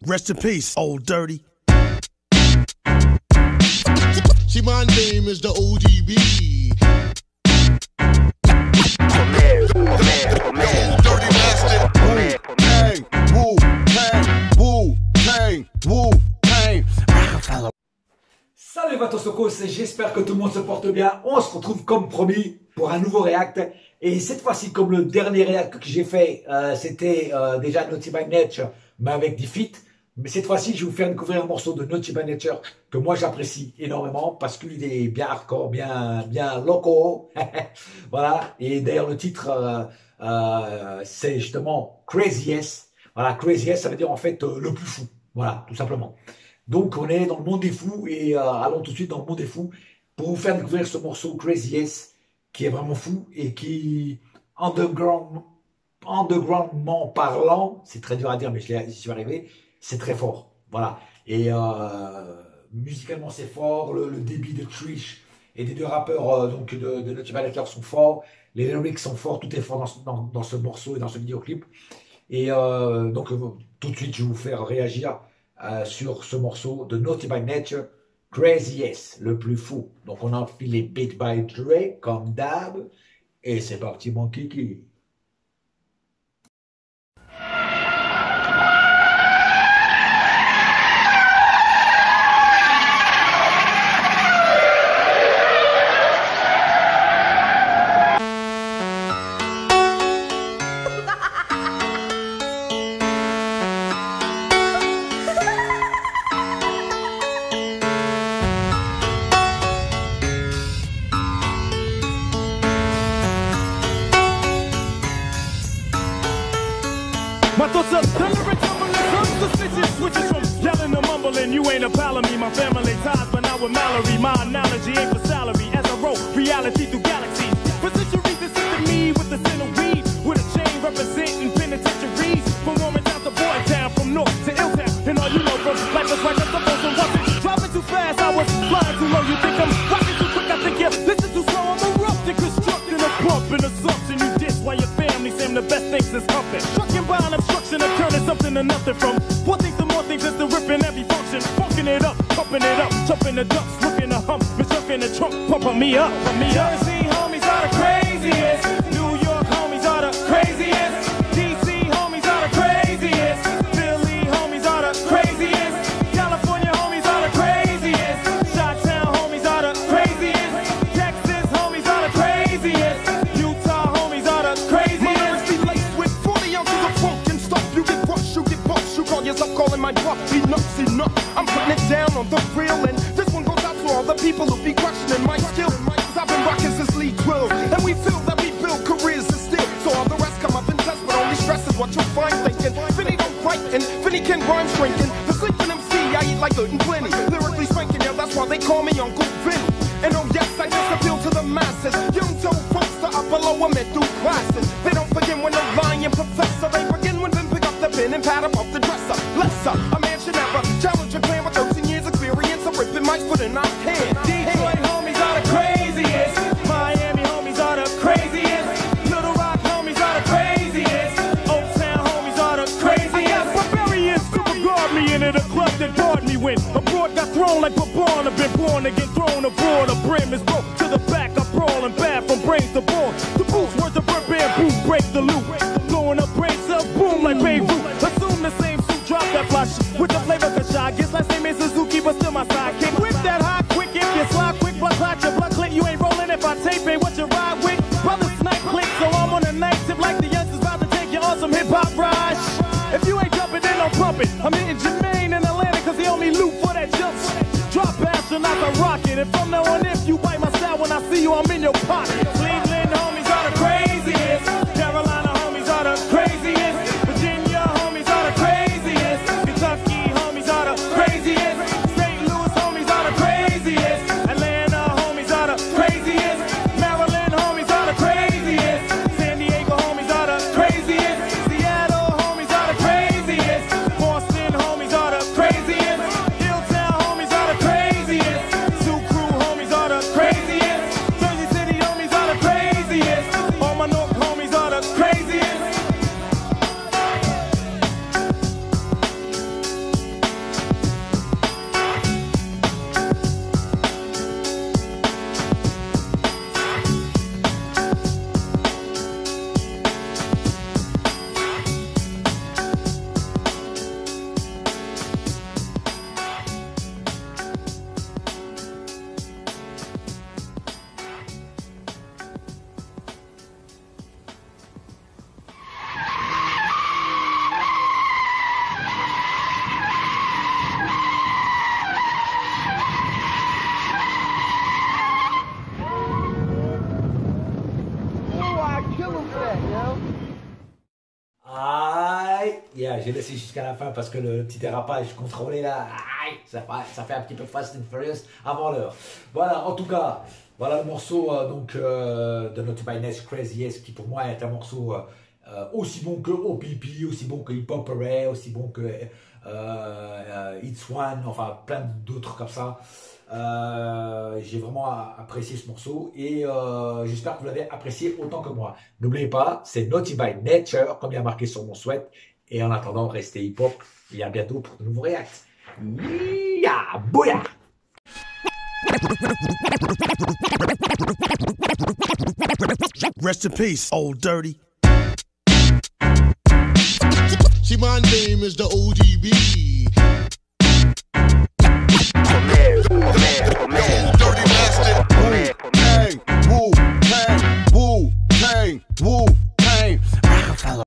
Rest in peace, old dirty. See, my name is the ODB. Dirty bastard. Wu-Tang, Wu-Tang, Wu-Tang, Wu-Tang. Salut Vatosokos, j'espère que tout le monde se porte bien. On se retrouve comme promis pour un nouveau react. Et cette fois-ci, comme le dernier react que j'ai fait, c'était déjà Naughty by Nature, mais avec des feats. Mais cette fois-ci, je vais vous faire découvrir un morceau de Naughty by Nature que moi j'apprécie énormément parce qu'il est bien hardcore, bien loco. Voilà. Et d'ailleurs, le titre, c'est justement Crazy Yes. Voilà, Crazy Yes, ça veut dire en fait le plus fou. Voilà, tout simplement. Donc, on est dans le monde des fous et allons tout de suite dans le monde des fous pour vous faire découvrir ce morceau Crazy Yes qui est vraiment fou et qui, undergroundment parlant, c'est très dur à dire mais j'y suis arrivé, c'est très fort. Voilà. Et musicalement c'est fort, le débit de Trish et des deux rappeurs donc de Naughty by Nature sont forts, les lyrics sont forts, tout est fort dans ce morceau et dans ce vidéoclip. Et donc tout de suite je vais vous faire réagir sur ce morceau de Naughty by Nature, Crazy Yes, le plus fou. Donc on a enfilé Beat by Dre comme d'hab et c'est parti mon kiki. My thoughts are tumbling, some suspicious switches from yelling to mumbling. You ain't a pal of me, my family ties, but not with Mallory. My analogy ain't for salary as I roll reality through galaxies. For centuries, this is to me with the sin of weed, with a chain representing penitentiaries. From Warren Town to Boy Town, from North to Illtown, and all you know from life is right up the most and wasn't driving too fast. I was flying too low. You think I'm rocking too quick? I think you listen too slow. I'm erupting, constructing a pump, an assumption. You diss while your family saying the best things is comfort. Trucking by an obstruction of turning something to nothing from one thing to more things is the ripping every function. Funking it up, pumping it up, chopping the ducks, looking the hump, misjumping the trunk, pumping me up, Jersey homies are the craziest, New York homies are the craziest, DC homies are the craziest, Philly homies are the craziest, California homies are the craziest, Chi-Town homies are the craziest, Texas homies are the craziest, Utah homies are the craziest. My lyrics be laced with 40 ounces of funk and stuff. You get brushed, you get bumped, you call yourself calling my bluff. Enough's enough, I'm putting it down on the real, and this one goes out to all the people who be questioning my skill. Cause I've been rocking since Lee 12, and we feel that we build careers and still. So all the rest come up and test, but only stress is what you'll find thinking. Vinny don't fight, and Vinny can rhyme shrinking. The sleeping MC, I eat like good and plenty. Lyrically spanking, yeah, that's why they call me Uncle Vinny. And oh yes, I just appeal to the masses. Young told folks to upper lower middle classes. They don't begin when they're lying professor. They begin when they pick up the pen and pad up off the dresser. Lesser, a man should never challenge a plan with 13 years experience of ripping mics with a knife hand. Detroit homies are the craziest. Miami homies are the craziest. Little Rock homies are the craziest. Oak Town homies are the craziest. I got barbarians super guard me into the club that barred me when a board got thrown like LeBron. I've been born again, thrown aboard. A brim is broke to the back. I brawl and bad from brains to ball. The boots worth the bird bamboo, break the loop. Blowing up brain cells, boom like Beirut. Assume the same suit, drop that flash with the flavor Kashai. Guess last name is Suzuki, but still my sidekick. Whip that high quick if you slide quick, blood clot your blood click. You ain't rolling if I tape it. What you ride with? Brother snipe click, so I'm on a night tip like the youngsters about to take you on some hip hop ride. If you ain't jumping, then don't pump it. I'm hitting Jermaine in Atlanta cause he only loot for that jump. Drop astronauts, I rock it. And from now on, if you bite my style when I see you, I'm in your pocket. Cleveland homies are the craziest. Carolina homies are the craziest. Virginia homies are the craziest. Kentucky homies are the craziest. St. Louis homies are the craziest. Atlanta homies are the craziest. Maryland homies are the craziest. San Diego homies are the craziest. Seattle homies are the craziest. Boston homies are the craziest. Hilltown homies are the craziest. Sioux Crew homies are the craziest. Jersey City homies are the Yeah, j'ai laissé jusqu'à la fin parce que le petit dérapage contrôlé là, aïe, ça fait un petit peu Fast and Furious avant l'heure. Voilà, en tout cas, voilà le morceau de Naughty by Nature, Crazy Yes, qui pour moi est un morceau aussi bon que OPP, aussi bon que Hip Hop Array, aussi bon que It's One, enfin plein d'autres comme ça. J'ai vraiment apprécié ce morceau et j'espère que vous l'avez apprécié autant que moi. N'oubliez pas, c'est Naughty by Nature, comme il y a marqué sur mon sweat. Et en attendant, restez hip-hop et à bientôt pour de nouveaux reacts. Yeah, bouya! Rest in peace, Old Dirty. See, my name is the ODB.